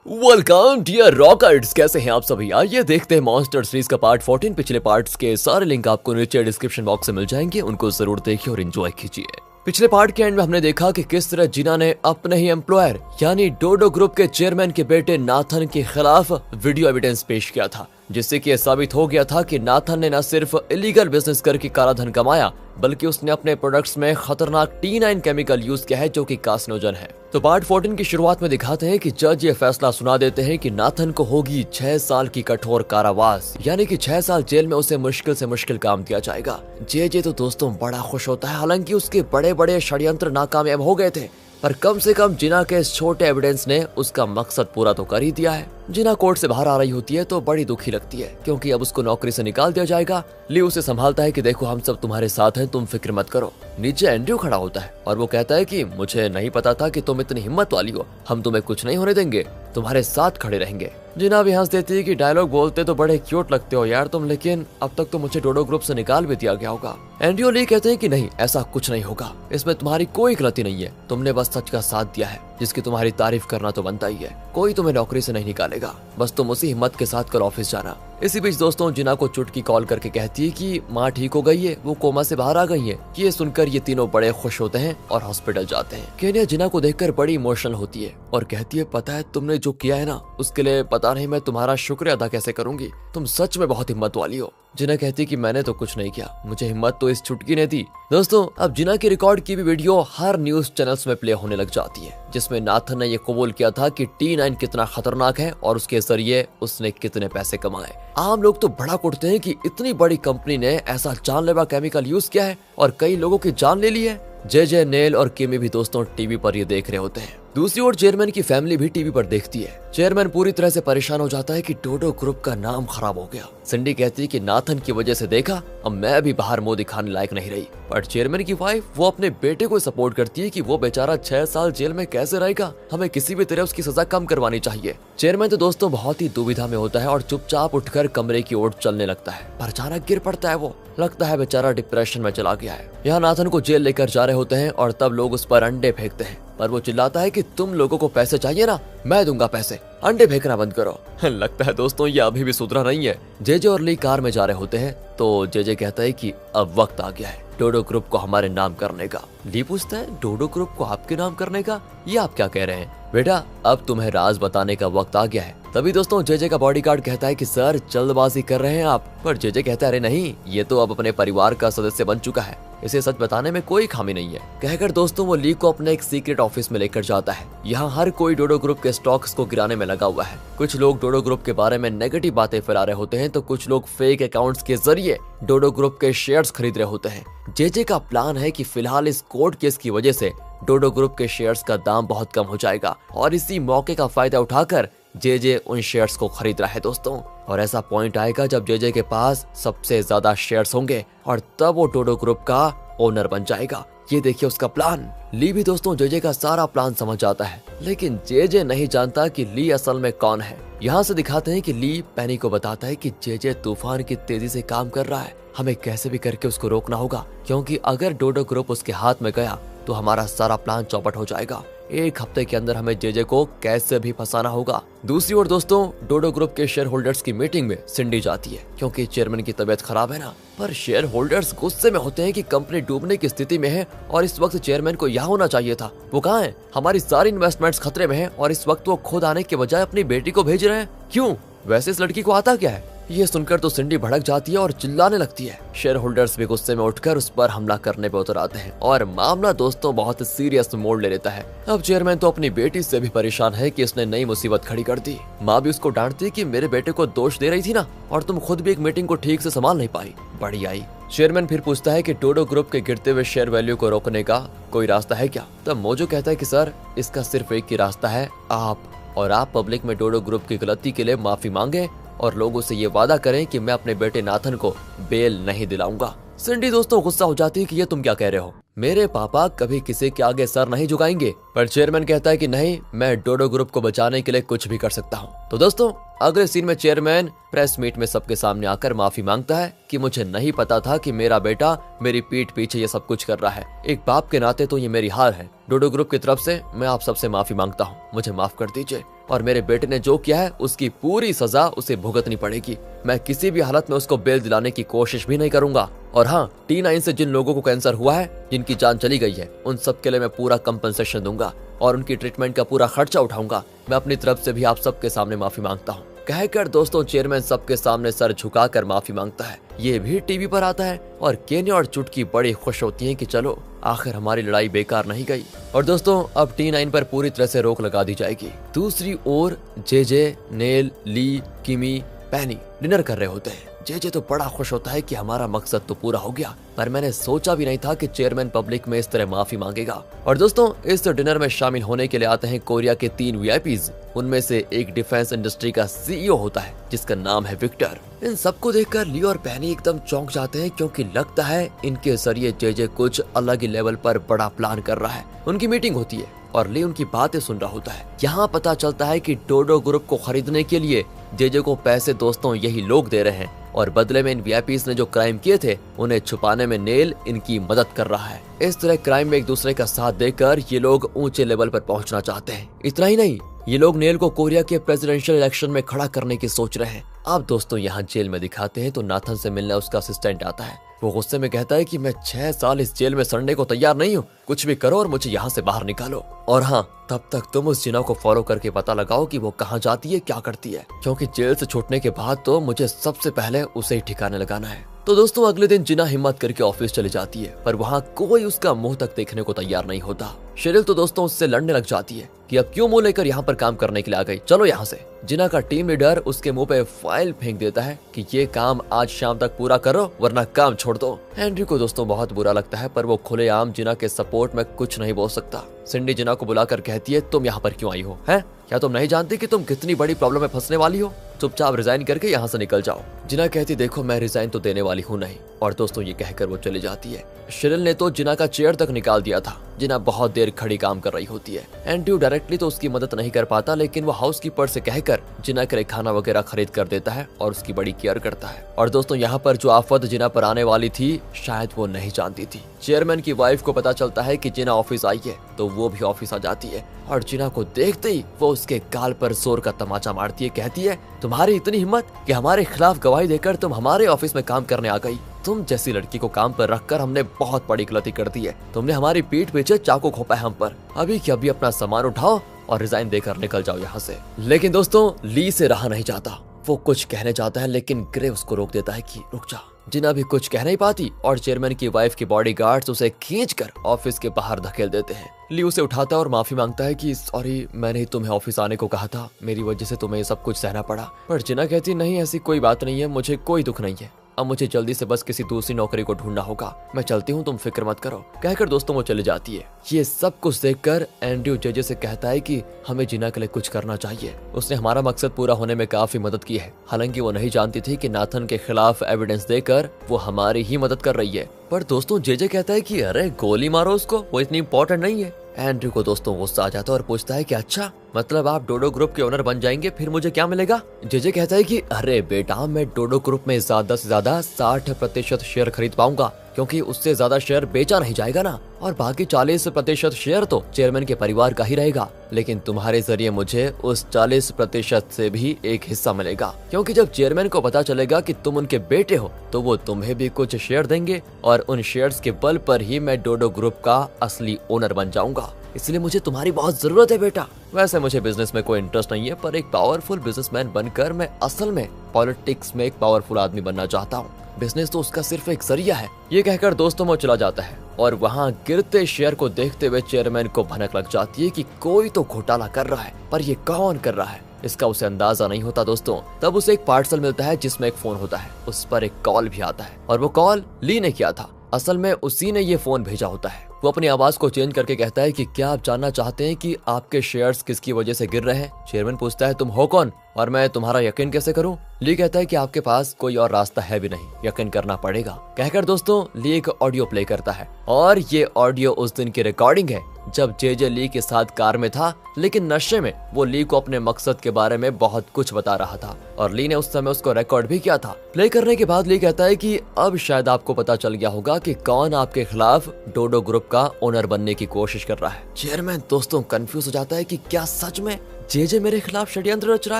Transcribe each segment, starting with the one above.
Welcome dear rockers, कैसे हैं आप सभी। आइए देखते हैं मॉन्स्टर सीरीज का पार्ट 14। पिछले पार्ट्स के सारे लिंक आपको नीचे डिस्क्रिप्शन बॉक्स में मिल जाएंगे, उनको जरूर देखिए और एंजॉय कीजिए। पिछले पार्ट के एंड में हमने देखा कि किस तरह जिना ने अपने ही एम्प्लॉयर यानी डोडो ग्रुप के चेयरमैन के बेटे नाथन के खिलाफ वीडियो एविडेंस पेश किया था, जिससे कि यह साबित हो गया था कि नाथन ने न सिर्फ इलीगल बिजनेस करके काला धन कमाया, बल्कि उसने अपने प्रोडक्ट्स में खतरनाक T9 केमिकल यूज किया है जो कि कार्सिनोजन है। तो पार्ट 14 की शुरुआत में दिखाते हैं कि जज ये फैसला सुना देते हैं कि नाथन को होगी 6 साल की कठोर कारावास, यानी कि 6 साल जेल में उसे मुश्किल से मुश्किल काम दिया जाएगा। जे तो दोस्तों बड़ा खुश होता है, हालांकि उसके बड़े बड़े षड्यंत्र नाकामयाब हो गए थे, पर कम से कम जिना के इस छोटे एविडेंस ने उसका मकसद पूरा तो कर ही दिया है। जिना कोर्ट से बाहर आ रही होती है तो बड़ी दुखी लगती है, क्योंकि अब उसको नौकरी से निकाल दिया जाएगा। ली उसे संभालता है कि देखो हम सब तुम्हारे साथ हैं, तुम फिक्र मत करो। नीचे एंड्रयू खड़ा होता है और वो कहता है कि मुझे नहीं पता था कि तुम इतनी हिम्मत वाली हो, हम तुम्हें कुछ नहीं होने देंगे, तुम्हारे साथ खड़े रहेंगे। जिना भी हंस देती है कि डायलॉग बोलते तो बड़े क्यूट लगते हो यार तुम, लेकिन अब तक तो मुझे डोडो ग्रुप से निकाल भी दिया गया होगा। एंड्रयू ली कहते हैं कि नहीं, ऐसा कुछ नहीं होगा, इसमें तुम्हारी कोई गलती नहीं है, तुमने बस सच का साथ दिया है, जिसकी तुम्हारी तारीफ करना तो बनता ही है। कोई तुम्हें नौकरी से नहीं निकालेगा, बस तुम उसी हिम्मत के साथ कल ऑफिस जाना। इसी बीच दोस्तों जिना को चुटकी कॉल करके कहती है कि माँ ठीक हो गई है, वो कोमा से बाहर आ गई है। ये सुनकर ये तीनों बड़े खुश होते हैं और हॉस्पिटल जाते हैं। केनिया जिना को देखकर बड़ी इमोशनल होती है और कहती है पता है तुमने जो किया है ना, उसके लिए पता नहीं मैं तुम्हारा शुक्रिया अदा कैसे करूंगी, तुम सच में बहुत हिम्मत वाली हो। जिना कहती कि मैंने तो कुछ नहीं किया, मुझे हिम्मत तो इस चुटकी ने दी। दोस्तों अब जिना की रिकॉर्ड की भी वीडियो हर न्यूज चैनल्स में प्ले होने लग जाती है, जिसमें नाथन ने ये कबूल किया था कि T9 कितना खतरनाक है और उसके जरिए उसने कितने पैसे कमाए। आम लोग तो भड़क उठते हैं कि इतनी बड़ी कंपनी ने ऐसा जानलेवा केमिकल यूज किया है और कई लोगों की जान ले ली है। जे नेल और किमी भी दोस्तों टीवी पर ये देख रहे होते हैं। दूसरी ओर चेयरमैन की फैमिली भी टीवी पर देखती है। चेयरमैन पूरी तरह से परेशान हो जाता है कि डोडो ग्रुप का नाम खराब हो गया। सिंडी कहती है कि नाथन की वजह से देखा, अब मैं भी बाहर मुंह दिखाने लायक नहीं रही। पर चेयरमैन की वाइफ वो अपने बेटे को सपोर्ट करती है कि वो बेचारा 6 साल जेल में कैसे रहेगा, हमें किसी भी तरह उसकी सजा कम करवानी चाहिए। चेयरमैन तो दोस्तों बहुत ही दुविधा में होता है और चुपचाप उठकर कमरे की ओर चलने लगता है, पर अचानक गिर पड़ता है। वो लगता है बेचारा डिप्रेशन में चला गया है। यहाँ नाथन को जेल लेकर जा रहे होते हैं और तब लोग उस पर अंडे फेंकते हैं, पर वो चिल्लाता है कि तुम लोगों को पैसे चाहिए ना, मैं दूंगा पैसे, अंडे फेंकना बंद करो। लगता है दोस्तों ये अभी भी सुधरा नहीं है। जे और ली कार में जा रहे होते हैं तो जे कहता है कि अब वक्त आ गया है डोडो ग्रुप को हमारे नाम करने का। ली पूछता है डोडो ग्रुप को आपके नाम करने का, ये आप क्या कह रहे हैं बेटा, अब तुम्हें राज बताने का वक्त आ गया है। तभी दोस्तों जे का बॉडीगार्ड कहता है कि सर जल्दबाजी कर रहे हैं आप, पर जे कहता है अरे नहीं, ये तो अब अपने परिवार का सदस्य बन चुका है, इसे सच बताने में कोई खामी नहीं है। कहकर दोस्तों वो ली को अपने एक सीक्रेट ऑफिस में लेकर जाता है। यहाँ हर कोई डोडो ग्रुप के स्टॉक्स को गिराने में लगा हुआ है। कुछ लोग डोडो ग्रुप के बारे में नेगेटिव बातें फैला रहे होते हैं, तो कुछ लोग फेक अकाउंट्स के जरिए डोडो ग्रुप के शेयर्स खरीद रहे होते हैं। जे का प्लान है कि फिलहाल इस कोर्ट केस की वजह से डोडो ग्रुप के शेयर्स का दाम बहुत कम हो जाएगा और इसी मौके का फायदा उठाकर जे उन शेयर्स को खरीद रहा है दोस्तों। और ऐसा पॉइंट आएगा जब जे के पास सबसे ज्यादा शेयर्स होंगे और तब वो डोडो ग्रुप का ओनर बन जाएगा। ये देखिए उसका प्लान। ली भी दोस्तों जे का सारा प्लान समझ जाता है, लेकिन जे नहीं जानता कि ली असल में कौन है। यहाँ से दिखाते हैं कि ली पैनी को बताता है कि जे तूफान की तेजी से काम कर रहा है, हमें कैसे भी करके उसको रोकना होगा, क्योंकि अगर डोडो ग्रुप उसके हाथ में गया तो हमारा सारा प्लान चौपट हो जाएगा। 1 हफ्ते के अंदर हमें जे को कैसे भी फंसाना होगा। दूसरी ओर दोस्तों डोडो ग्रुप के शेयर होल्डर्स की मीटिंग में सिंडी जाती है, क्योंकि चेयरमैन की तबीयत खराब है ना। पर शेयर होल्डर्स गुस्से में होते हैं कि कंपनी डूबने की स्थिति में है और इस वक्त चेयरमैन को यहाँ होना चाहिए था। वो कहाँ है? हमारी सारी इन्वेस्टमेंट्स खतरे में है और इस वक्त वो खुद आने के बजाय अपनी बेटी को भेज रहे हैं। क्यों? वैसे इस लड़की को आता क्या है? ये सुनकर तो सिंडी भड़क जाती है और चिल्लाने लगती है। शेयर होल्डर्स भी गुस्से में उठकर उस पर हमला करने पे उतर आते हैं और मामला दोस्तों बहुत सीरियस मोड़ ले लेता है। अब चेयरमैन तो अपनी बेटी से भी परेशान है कि इसने नई मुसीबत खड़ी कर दी। माँ भी उसको डांटती है कि मेरे बेटे को दोष दे रही थी ना, और तुम खुद भी एक मीटिंग को ठीक से संभाल नहीं पाई, बड़ी आई। चेयरमैन फिर पूछता है कि डोडो ग्रुप के गिरते हुए शेयर वैल्यू को रोकने का कोई रास्ता है क्या? तब मोजो कहता है कि सर इसका सिर्फ एक ही रास्ता है, आप पब्लिक में डोडो ग्रुप की गलती के लिए माफी मांगे और लोगों से ये वादा करें कि मैं अपने बेटे नाथन को बेल नहीं दिलाऊंगा। सिंडी दोस्तों गुस्सा हो जाती है कि ये तुम क्या कह रहे हो, मेरे पापा कभी किसी के आगे सर नहीं झुकाएंगे। पर चेयरमैन कहता है कि नहीं, मैं डोडो ग्रुप को बचाने के लिए कुछ भी कर सकता हूँ। तो दोस्तों अगले सीन में चेयरमैन प्रेस मीट में सबके सामने आकर माफी मांगता है कि मुझे नहीं पता था कि मेरा बेटा मेरी पीठ पीछे ये सब कुछ कर रहा है। एक बाप के नाते तो ये मेरी हार है। डोडो ग्रुप की तरफ से मैं आप सबसे माफी मांगता हूँ, मुझे माफ कर दीजिए। और मेरे बेटे ने जो किया है उसकी पूरी सजा उसे भुगतनी पड़ेगी। मैं किसी भी हालत में उसको बेल दिलाने की कोशिश भी नहीं करूंगा। और हाँ, T9 से जिन लोगों को कैंसर हुआ है, जिनकी जान चली गई है, उन सब के लिए मैं पूरा कंपनसेशन दूंगा और उनकी ट्रीटमेंट का पूरा खर्चा उठाऊंगा। मैं अपनी तरफ से भी आप सबके सामने माफी मांगता हूँ। कहकर दोस्तों चेयरमैन सबके सामने सर झुकाकर माफी मांगता है। ये भी टीवी पर आता है और केनी और चुटकी बड़ी खुश होती हैं कि चलो आखिर हमारी लड़ाई बेकार नहीं गई। और दोस्तों अब T9 पर पूरी तरह से रोक लगा दी जाएगी। दूसरी ओर जेजे, नेल, ली, किमी, पेनी डिनर कर रहे होते हैं। जेजे तो बड़ा खुश होता है कि हमारा मकसद तो पूरा हो गया, पर मैंने सोचा भी नहीं था कि चेयरमैन पब्लिक में इस तरह माफी मांगेगा। और दोस्तों इस डिनर में शामिल होने के लिए आते हैं कोरिया के 3 VIPs। उनमें से एक डिफेंस इंडस्ट्री का CEO होता है जिसका नाम है विक्टर। इन सबको देखकर ली और पेनी एकदम चौंक जाते हैं, क्योंकि लगता है इनके जरिए जेजे कुछ अलग ही लेवल पर बड़ा प्लान कर रहा है। उनकी मीटिंग होती है और ली उनकी बातें सुन रहा होता है। यहाँ पता चलता है कि डोडो ग्रुप को खरीदने के लिए जेजे को पैसे दोस्तों यही लोग दे रहे हैं और बदले में इन VIPs ने जो क्राइम किए थे उन्हें छुपाने में नेल इनकी मदद कर रहा है। इस तरह क्राइम में एक दूसरे का साथ देकर ये लोग ऊंचे लेवल पर पहुंचना चाहते हैं। इतना ही नहीं, ये लोग नेल को कोरिया के प्रेसिडेंशियल इलेक्शन में खड़ा करने की सोच रहे हैं। अब दोस्तों यहाँ जेल में दिखाते हैं तो नाथन से मिलने उसका असिस्टेंट आता है। वो गुस्से में कहता है कि मैं 6 साल इस जेल में सड़ने को तैयार नहीं हूँ, कुछ भी करो और मुझे यहाँ से बाहर निकालो। और हाँ, तब तक तुम उस जिना को फॉलो करके पता लगाओ कि वो कहाँ जाती है, क्या करती है, क्योंकि जेल से छूटने के बाद तो मुझे सबसे पहले उसे ही ठिकाने लगाना है। तो दोस्तों अगले दिन जिना हिम्मत करके ऑफिस चली जाती है, पर वहाँ कोई उसका मुंह तक देखने को तैयार नहीं होता। शेरिल तो दोस्तों उससे लड़ने लग जाती है कि अब क्यों मुंह लेकर यहाँ पर काम करने के लिए आ गई, चलो यहाँ से। जिना का टीम लीडर उसके मुंह पे फाइल फेंक देता है कि ये काम आज शाम तक पूरा करो वरना काम छोड़ दो। एंड्रयू को दोस्तों बहुत बुरा लगता है, पर वो खुलेआम जिना के सपोर्ट में कुछ नहीं बोल सकता। सिंडी जिना को बुलाकर कहती है, तुम यहाँ पर क्यों आई हो, हैं? क्या तुम नहीं जानती कि तुम कितनी बड़ी प्रॉब्लम में फंसने वाली हो? चुपचाप रिजाइन करके यहाँ से निकल जाओ। जिना कहती, देखो मैं रिजाइन तो देने वाली हूँ नहीं। और दोस्तों ये कहकर वो चली जाती है। शेरिल ने तो जिना का चेयर तक निकाल दिया था। जिना बहुत देर खड़ी काम कर रही होती है। एंड्रयू डायरेक्टली तो उसकी मदद नहीं कर पाता, लेकिन वो हाउसकीपर से कहकर जिना के लिए खाना वगैरह खरीद कर देता है और उसकी बड़ी केयर करता है। और दोस्तों यहाँ पर जो आफत जिना पर आने वाली थी शायद वो नहीं जानती थी। चेयरमैन की वाइफ को पता चलता है कि जिना ऑफिस आई है तो वो भी ऑफिस आ जाती है और जिना को देखते ही वो उसके गाल पर जोर का तमाचा मारती है। कहती है, तुम्हारी इतनी हिम्मत कि हमारे खिलाफ गवाही देकर तुम हमारे ऑफिस में काम करने आ गई। तुम जैसी लड़की को काम पर रखकर हमने बहुत बड़ी गलती कर दी है। तुमने हमारी पीठ पीछे चाकू घोंपा है हम पर। अभी के अभी अपना सामान उठाओ और रिजाइन देकर निकल जाओ यहाँ से। लेकिन दोस्तों ली से रहा नहीं जाता। वो कुछ कहने चाहता है लेकिन ग्रे उसको रोक देता है कि रुक जा। जिना भी कुछ कह नहीं पाती और चेयरमैन की वाइफ के बॉडीगार्ड्स उसे खींचकर ऑफिस के बाहर धकेल देते हैं। ली उसे उठाता है और माफी मांगता है कि सॉरी, मैंने ही तुम्हें ऑफिस आने को कहा था, मेरी वजह से तुम्हें ये सब कुछ सहना पड़ा। पर जिना कहती, नहीं ऐसी कोई बात नहीं है, मुझे कोई दुख नहीं है। अब मुझे जल्दी से बस किसी दूसरी नौकरी को ढूंढना होगा। मैं चलती हूँ, तुम फिक्र मत करो। कहकर दोस्तों वो चली जाती है। ये सब कुछ देखकर एंड्रयू जेजे से कहता है कि हमें जिना के लिए कुछ करना चाहिए। उसने हमारा मकसद पूरा होने में काफी मदद की है। हालांकि वो नहीं जानती थी कि नाथन के खिलाफ एविडेंस देकर वो हमारी ही मदद कर रही है। पर दोस्तों जेजे कहता है कि अरे गोली मारो उसको, वो इतनी इंपॉर्टेंट नहीं है। एंड्रयू को दोस्तों गुस्सा आ जाता है और पूछता है कि अच्छा, मतलब आप डोडो ग्रुप के ओनर बन जाएंगे, फिर मुझे क्या मिलेगा? जेजे कहता है कि अरे बेटा, मैं डोडो ग्रुप में ज्यादा से ज्यादा 60% शेयर खरीद पाऊंगा, क्योंकि उससे ज्यादा शेयर बेचा नहीं जाएगा ना, और बाकी 40% शेयर तो चेयरमैन के परिवार का ही रहेगा। लेकिन तुम्हारे जरिए मुझे उस 40% से भी एक हिस्सा मिलेगा, क्योंकि जब चेयरमैन को पता चलेगा कि तुम उनके बेटे हो तो वो तुम्हें भी कुछ शेयर देंगे और उन शेयर्स के बल पर ही मैं डोडो ग्रुप का असली ओनर बन जाऊंगा। इसलिए मुझे तुम्हारी बहुत जरूरत है बेटा। वैसे मुझे बिजनेस में कोई इंटरेस्ट नहीं है, पर एक पावरफुल बिजनेसमैन बनकर मैं असल में पॉलिटिक्स में एक पावरफुल आदमी बनना चाहता हूँ। बिजनेस तो उसका सिर्फ एक जरिया है। ये कहकर दोस्तों वो चला जाता है और वहाँ गिरते शेयर को देखते हुए चेयरमैन को भनक लग जाती है कि कोई तो घोटाला कर रहा है, पर ये कौन कर रहा है इसका उसे अंदाजा नहीं होता दोस्तों। तब उसे एक पार्सल मिलता है जिसमें एक फोन होता है। उस पर एक कॉल भी आता है और वो कॉल ली ने किया था। असल में उसी ने ये फोन भेजा होता है। वो अपनी आवाज को चेंज करके कहता है कि क्या आप जानना चाहते हैं कि आपके शेयर्स किसकी वजह से गिर रहे हैं? चेयरमैन पूछता है, तुम हो कौन और मैं तुम्हारा यकीन कैसे करूं? ली कहता है कि आपके पास कोई और रास्ता है भी नहीं, यकीन करना पड़ेगा। कहकर दोस्तों ली एक ऑडियो प्ले करता है और ये ऑडियो उस दिन की रिकॉर्डिंग है जब जेजे ली के साथ कार में था, लेकिन नशे में वो ली को अपने मकसद के बारे में बहुत कुछ बता रहा था और ली ने उस समय उसको रिकॉर्ड भी किया था। प्ले करने के बाद ली कहता है कि अब शायद आपको पता चल गया होगा कि कौन आपके खिलाफ डोडो ग्रुप का ओनर बनने की कोशिश कर रहा है। चेयरमैन दोस्तों कंफ्यूज हो जाता है कि क्या सच में जेजे मेरे खिलाफ षड्यंत्र रच रहा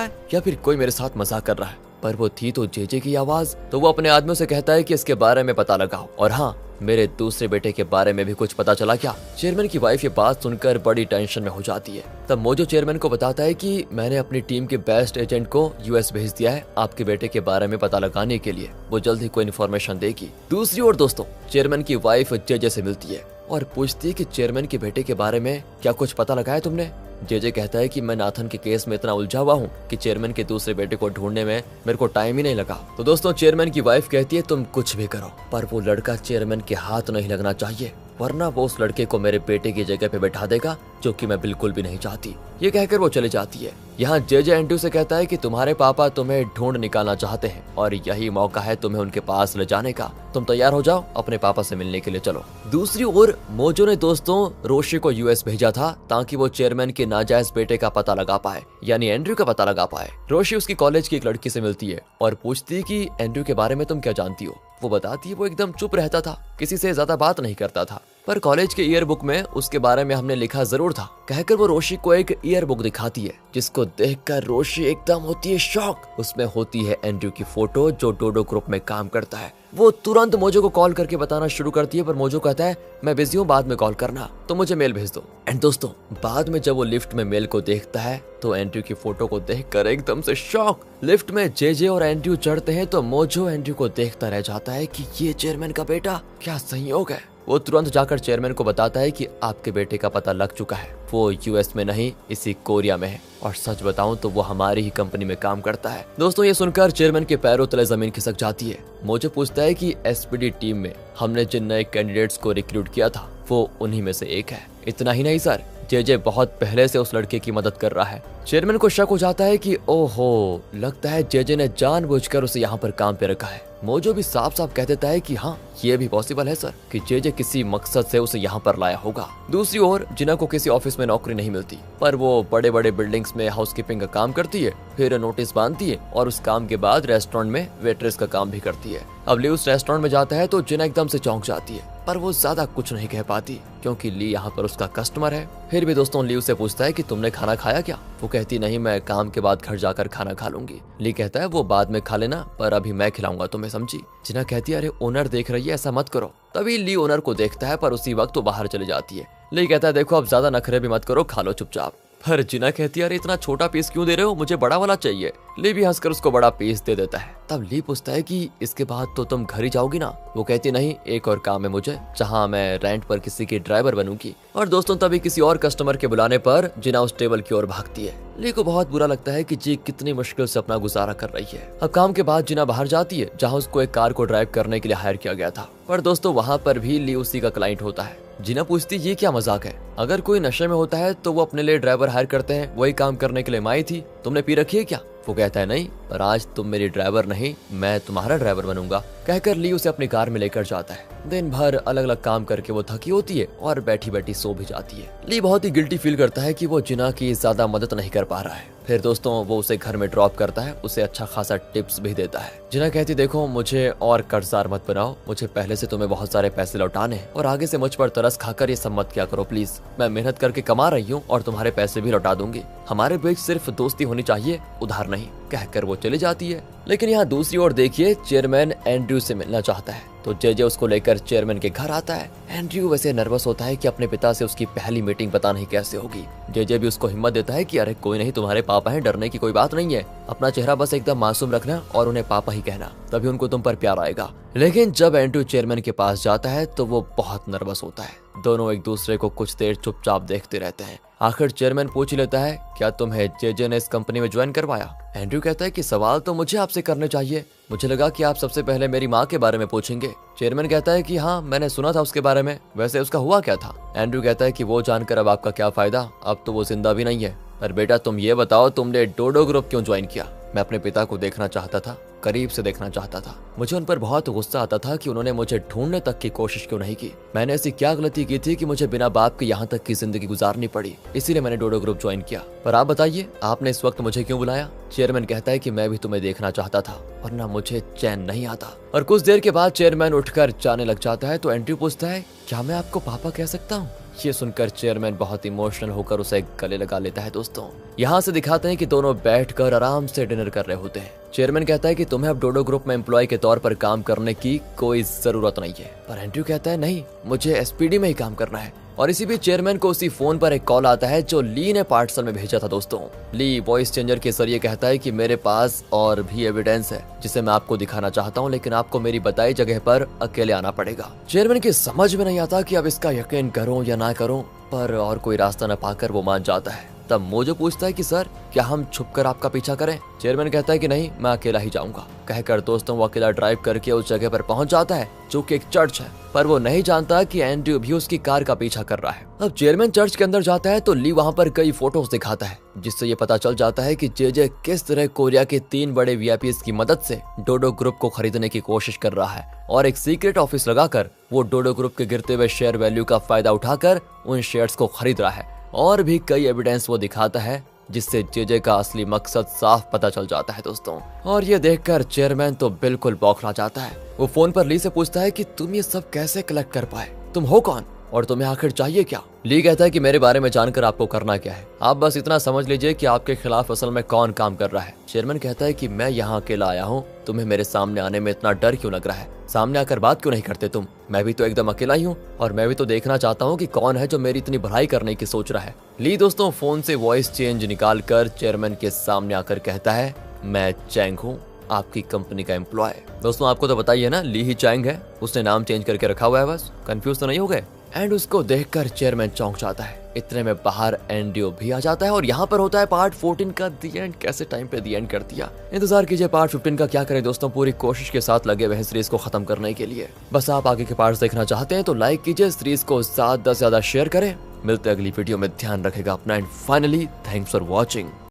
है या फिर कोई मेरे साथ मजाक कर रहा है। पर वो थी तो जेजे की आवाज। तो वो अपने आदमियों से कहता है कि इसके बारे में पता लगाओ, और हाँ, मेरे दूसरे बेटे के बारे में भी कुछ पता चला क्या। चेयरमैन की वाइफ ये बात सुनकर बड़ी टेंशन में हो जाती है। तब मोजो चेयरमैन को बताता है कि मैंने अपनी टीम के बेस्ट एजेंट को यूएस भेज दिया है आपके बेटे के बारे में पता लगाने के लिए, वो जल्द ही कोई इन्फॉर्मेशन देगी। दूसरी ओर दोस्तों, चेयरमैन की वाइफ जेजे से मिलती है और पूछती है कि चेयरमैन के बेटे के बारे में क्या कुछ पता लगाया तुमने। जेजे कहता है कि मैं नाथन के केस में इतना उलझा हुआ हूँ कि चेयरमैन के दूसरे बेटे को ढूंढने में मेरे को टाइम ही नहीं लगा। तो दोस्तों, चेयरमैन की वाइफ कहती है तुम कुछ भी करो पर वो लड़का चेयरमैन के हाथ नहीं लगना चाहिए, वरना वो उस लड़के को मेरे बेटे की जगह पे बैठा देगा, जो कि मैं बिल्कुल भी नहीं चाहती। ये कहकर वो चले जाती है। यहाँ जेजे एंड्रयू से कहता है कि तुम्हारे पापा तुम्हें ढूंढ निकालना चाहते हैं और यही मौका है तुम्हें उनके पास ले जाने का। तुम तैयार हो जाओ, अपने पापा से मिलने के लिए चलो। दूसरी ओर मोजो ने दोस्तों रोशी को यूएस भेजा था ताकि वो चेयरमैन के नाजायज बेटे का पता लगा पाए, यानी एंड्रयू का पता लगा पाए। रोशी उसकी कॉलेज की एक लड़की से मिलती है और पूछती है कि एंड्रयू के बारे में तुम क्या जानती हो। वो बताती है वो एकदम चुप रहता था, किसी से ज्यादा बात नहीं करता था, पर कॉलेज के ईयर बुक में उसके बारे में हमने लिखा जरूर था। कहकर वो रोशी को एक ईयर बुक दिखाती है, जिसको देखकर रोशी एकदम होती है शॉक। उसमें होती है एंड्रयू की फोटो जो डोडो ग्रुप में काम करता है। वो तुरंत मोजो को कॉल करके बताना शुरू करती है, पर मोजो कहता है मैं बिजी हूँ, बाद में कॉल करना, तो मुझे मेल भेज दो। एंड दोस्तों, बाद में जब वो लिफ्ट में मेल को देखता है तो एंड्रयू की फोटो को देखकर एकदम से शॉक। लिफ्ट में जेजे और एंड्रयू चढ़ते हैं तो मोजो एंड्रयू को देखता रह जाता है कि ये चेयरमैन का बेटा, क्या संयोग है। वो तुरंत जाकर चेयरमैन को बताता है कि आपके बेटे का पता लग चुका है, वो यूएस में नहीं इसी कोरिया में है, और सच बताऊं तो वो हमारी ही कंपनी में काम करता है। दोस्तों, ये सुनकर चेयरमैन के पैरों तले जमीन खिसक जाती है। मुझे पूछता है कि एसपीडी टीम में हमने जिन नए कैंडिडेट्स को रिक्रूट किया था वो उन्हीं में से एक है। इतना ही नहीं सर, जेजे बहुत पहले से उस लड़के की मदद कर रहा है। चेयरमैन को शक हो जाता है कि ओहो, लगता है जेजे ने जानबूझकर उसे यहाँ पर काम पे रखा है। मोजो भी साफ साफ कह देता है कि हाँ, ये भी पॉसिबल है सर कि जेजे किसी मकसद से उसे यहाँ पर लाया होगा। दूसरी ओर जिना को किसी ऑफिस में नौकरी नहीं मिलती, पर वो बड़े बड़े बिल्डिंग्स में हाउसकीपिंग का काम करती है, फिर नोटिस बांधती है और उस काम के बाद रेस्टोरेंट में वेट्रेस का काम भी करती है। अब ली उस रेस्टोरेंट में जाता है तो जिना एकदम से चौंक जाती है, पर वो ज्यादा कुछ नहीं कह पाती क्योंकि ली यहाँ पर उसका कस्टमर है। फिर भी दोस्तों, ली उससे पूछता है कि तुमने खाना खाया क्या। वो कहती नहीं, मैं काम के बाद घर जाकर खाना खा लूंगी। ली कहता है वो बाद में खा लेना, पर अभी मैं खिलाऊंगा तुम्हें, समझी। जिना कहती है अरे ओनर देख रही है, ऐसा मत करो। तभी ली ओनर को देखता है, पर उसी वक्त वो बाहर चली जाती है। ली कहता है देखो अब ज्यादा नखरे भी मत करो, खा लो चुपचाप। पर जिना कहती है अरे इतना छोटा पीस क्यों दे रहे हो, मुझे बड़ा वाला चाहिए। ली भी हंसकर उसको बड़ा पीस दे देता है। तब ली पूछता है कि इसके बाद तो तुम घर ही जाओगी ना। वो कहती नहीं, एक और काम है मुझे, जहाँ मैं रेंट पर किसी की ड्राइवर बनूंगी। और दोस्तों, तभी किसी और कस्टमर के बुलाने पर जिना उस टेबल की ओर भागती है। ली को बहुत बुरा लगता है कि जी कितनी मुश्किल से अपना गुजारा कर रही है। अब काम के बाद जिना बाहर जाती है, जहाँ उसको एक कार को ड्राइव करने के लिए हायर किया गया था। पर दोस्तों, वहाँ पर भी ली उसी का क्लाइंट होता है। जिना पूछती ये क्या मजाक है, अगर कोई नशे में होता है तो वो अपने लिए ड्राइवर हायर करते हैं, वही काम करने के लिए मैं आई थी, तुमने पी रखी है क्या। वो कहता है नहीं, पर आज तुम मेरी ड्राइवर नहीं, मैं तुम्हारा ड्राइवर बनूंगा। कहकर ली उसे अपनी कार में लेकर जाता है। दिन भर अलग अलग काम करके वो थकी होती है और बैठी बैठी सो भी जाती है। ली बहुत ही गिल्टी फील करता है कि वो जिना की ज्यादा मदद नहीं कर पा रहा है। फिर दोस्तों, वो उसे घर में ड्रॉप करता है, उसे अच्छा खासा टिप्स भी देता है। जिना कहती देखो मुझे और कर्जदार मत बनाओ, मुझे पहले से तुम्हें बहुत सारे पैसे लौटाने हैं और आगे से मुझ पर तरस खाकर ये सब मत किया करो प्लीज। मैं मेहनत करके कमा रही हूँ और तुम्हारे पैसे भी लौटा दूंगी, हमारे बीच सिर्फ दोस्ती होनी चाहिए, उधार नहीं। कहकर वो चली जाती है। लेकिन यहाँ दूसरी ओर देखिए, चेयरमैन एंड्रयू से मिलना चाहता है तो जेजे उसको लेकर चेयरमैन के घर आता है। एंड्रयू वैसे नर्वस होता है कि अपने पिता से उसकी पहली मीटिंग पता नहीं कैसे होगी। जेजे भी उसको हिम्मत देता है कि अरे कोई नहीं, तुम्हारे पापा हैं, डरने की कोई बात नहीं है, अपना चेहरा बस एकदम मासूम रखना और उन्हें पापा ही कहना, तभी उनको तुम पर प्यार आएगा। लेकिन जब एंड्रयू चेयरमैन के पास जाता है तो वो बहुत नर्वस होता है। दोनों एक दूसरे को कुछ देर चुपचाप देखते रहते हैं। आखिर चेयरमैन पूछ लेता है क्या तुम्हें जेजे ने इस कंपनी में ज्वाइन करवाया। एंड्रयू कहता है कि सवाल तो मुझे आपसे करने चाहिए, मुझे लगा कि आप सबसे पहले मेरी माँ के बारे में पूछेंगे। चेयरमैन कहता है कि हाँ, मैंने सुना था उसके बारे में, वैसे उसका हुआ क्या था। एंड्रयू कहता है कि वो जानकर अब आपका क्या फायदा, अब तो वो जिंदा भी नहीं है। पर बेटा तुम ये बताओ, तुमने डोडो ग्रुप क्यों ज्वाइन किया। मैं अपने पिता को देखना चाहता था, करीब से देखना चाहता था। मुझे उन पर बहुत गुस्सा आता था कि उन्होंने मुझे ढूंढने तक की कोशिश क्यों नहीं की। मैंने ऐसी क्या गलती की थी कि मुझे बिना बाप के यहाँ तक की जिंदगी गुजारनी पड़ी, इसीलिए मैंने डोडो ग्रुप ज्वाइन किया। पर आप बताइए, आपने इस वक्त मुझे क्यों बुलाया। चेयरमैन कहता है कि मैं भी तुम्हें देखना चाहता था, वरना मुझे चैन नहीं आता। और कुछ देर के बाद चेयरमैन उठकर जाने लग जाता है तो एंड्रयू पूछता है क्या मैं आपको पापा कह सकता हूँ। ये सुनकर चेयरमैन बहुत इमोशनल होकर उसे गले लगा लेता है दोस्तों। यहाँ से दिखाते हैं कि दोनों बैठकर आराम से डिनर कर रहे होते हैं। चेयरमैन कहता है कि तुम्हें अब डोडो ग्रुप में एम्प्लॉय के तौर पर काम करने की कोई जरूरत नहीं है, पर एंड्रयू कहता है नहीं, मुझे एसपीडी में ही काम करना है। और इसी बीच चेयरमैन को उसी फोन पर एक कॉल आता है जो ली ने पार्सल में भेजा था दोस्तों। ली वॉइस चेंजर के जरिए कहता है कि मेरे पास और भी एविडेंस है जिसे मैं आपको दिखाना चाहता हूँ, लेकिन आपको मेरी बताई जगह पर अकेले आना पड़ेगा। चेयरमैन की समझ में नहीं आता कि अब इसका यकीन करूं या ना करूं, पर और कोई रास्ता न पाकर वो मान जाता है। तब मोजो पूछता है कि सर क्या हम छुपकर आपका पीछा करें? चेयरमैन कहता है कि नहीं, मैं अकेला ही जाऊंगा। कहकर दोस्तों वो अकेला ड्राइव करके उस जगह पर पहुंच जाता है जो कि एक चर्च है, पर वो नहीं जानता कि एंड्रयू भी उसकी कार का पीछा कर रहा है। अब चेयरमैन चर्च के अंदर जाता है तो ली वहां पर कई फोटोज दिखाता है, जिससे ये पता चल जाता है कि जेजे किस तरह कोरिया के 3 बड़े वीआईपीज की मदद से डोडो ग्रुप को खरीदने की कोशिश कर रहा है और एक सीक्रेट ऑफिस लगाकर वो डोडो ग्रुप के गिरते हुए शेयर वैल्यू का फायदा उठाकर उन शेयर्स को खरीद रहा है। और भी कई एविडेंस वो दिखाता है जिससे जेजे का असली मकसद साफ पता चल जाता है दोस्तों। और ये देखकर चेयरमैन तो बिल्कुल बौखला जाता है। वो फोन पर ली से पूछता है कि तुम ये सब कैसे कलेक्ट कर पाए, तुम हो कौन और तुम्हें आखिर चाहिए क्या? ली कहता है कि मेरे बारे में जानकर आपको करना क्या है, आप बस इतना समझ लीजिए कि आपके खिलाफ असल में कौन काम कर रहा है। चेयरमैन कहता है कि मैं यहाँ अकेला आया हूँ, तुम्हें मेरे सामने आने में इतना डर क्यों लग रहा है? सामने आकर बात क्यों नहीं करते तुम? मैं भी तो एकदम अकेला ही हूँ और मैं भी तो देखना चाहता हूँ कि कौन है जो मेरी इतनी भलाई करने की सोच रहा है। ली दोस्तों फोन से वॉइस चेंज निकाल कर चेयरमैन के सामने आकर कहता है मैं चैंग हूँ, आपकी कंपनी का एम्प्लॉय। दोस्तों आपको तो बताइए ना, ली ही चैंग है, उसने नाम चेंज करके रखा हुआ है, बस कंफ्यूज तो नहीं हो गए? एंड उसको देखकर चेयरमैन चौंक जाता है। इतने में बाहर एंड्रयू भी आ जाता है और यहाँ पर होता है पार्ट 14 का दी एंड। कैसे टाइम पे दी एंड कर दिया। इंतजार कीजिए पार्ट 15 का। क्या करें दोस्तों, पूरी कोशिश के साथ लगे हुए सीरीज को खत्म करने के लिए। बस आप आगे के पार्ट्स देखना चाहते हैं तो लाइक कीजिए, सीरीज को ज्यादा से ज्यादा शेयर करें। मिलते अगली वीडियो में, ध्यान रखेगा अपना and finally thanks for watching.